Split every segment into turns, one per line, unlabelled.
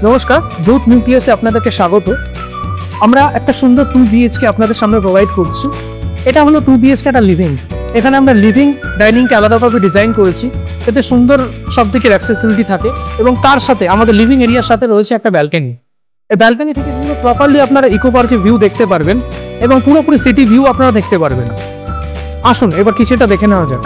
নমস্কার, ধূত নিউক্লিয়াসে আপনাদেরকে স্বাগত। আমরা একটা সুন্দর 2 BHK আপনাদের সামনে প্রোভাইড করছি। এটা হলো 2 BHK একটা লিভিং। এখানে আমরা লিভিং ডাইনিংকে আলাদাভাবে ডিজাইন করেছি, এতে সুন্দর সব দিকের অ্যাক্সেসিবিলিটি থাকে এবং তার সাথে আমাদের লিভিং এরিয়ার সাথে রয়েছে একটা ব্যালকনি। এই ব্যালকনি থেকে পুরো প্রপারলি আপনারা ইকো পার্কের ভিউ দেখতে পারবেন এবং পুরোপুরি সিটি ভিউ আপনারা দেখতে পারবেন। আসুন এবার কিচেনটা দেখে নেওয়া যাক।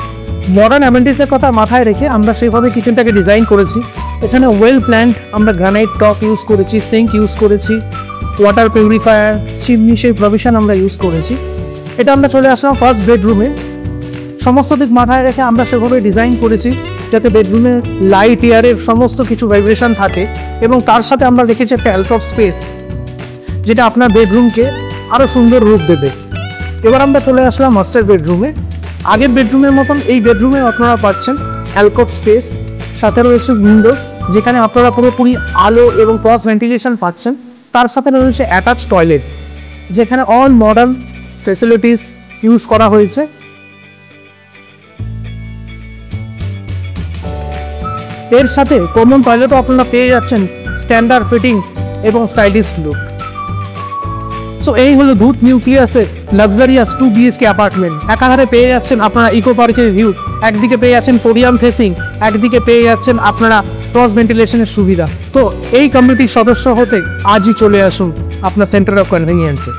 মডার্ন অ্যামেনিটিসের কথা মাথায় রেখে আমরা সেভাবে কিচেনটাকে ডিজাইন করেছি। এখানে ওয়েল প্ল্যান্ড আমরা গ্রানাইট টপ ইউজ করেছি, সিঙ্ক ইউজ করেছি, ওয়াটার পিউরিফায়ার, চিমনি সেই প্রভিশন আমরা ইউজ করেছি। এটা আমরা চলে আসলাম ফার্স্ট বেডরুমে। সমস্ত দিক মাথায় রেখে আমরা সেভাবে ডিজাইন করেছি যাতে বেডরুমে লাইট এয়ারের সমস্ত কিছু ভাইব্রেশন থাকে এবং তার সাথে আমরা রেখেছি একটা অ্যালকভ স্পেস যেটা আপনার বেডরুমকে আরও সুন্দর রূপ দেবে। এবার আমরা চলে আসলাম মাস্টার বেডরুমে। আগের বেডরুমের মতন এই বেডরুমে আপনারা পাচ্ছেন অ্যালকভ স্পেস, সাথে রয়েছে উইন্ডোজ যেখানে আপনারা পুরোপুরি আলো এবং ক্রস ভেন্টিলেশন পাচ্ছেন। তার সাথে রয়েছে অ্যাটাচ টয়লেট যেখানে অল মডার্ন ফেসিলিটিস ইউজ করা হয়েছে। এর সাথে কমন টয়লেটও আপনারা পেয়ে যাচ্ছেন স্ট্যান্ডার্ড ফিটিংস এবং স্টাইলিশ লুক। সো এই হলো ধূত নিউক্লিয়াসের লাক্সারিয়াস 2 BHK অ্যাপার্টমেন্ট। একাধারে পেয়ে যাচ্ছেন আপনারা ইকো পার্কের ভিউ, একদিকে পেয়ে যাচ্ছেন কোরিয়ান ফেসিং, একদিকে পেয়ে যাচ্ছেন আপনারা ক্রস ভেন্টিলেশনের সুবিধা। তো এই কমিউনিটির সদস্য হতে আজই চলে আসুন আপনার সেন্টার অফ কনভিনিয়েন্সে।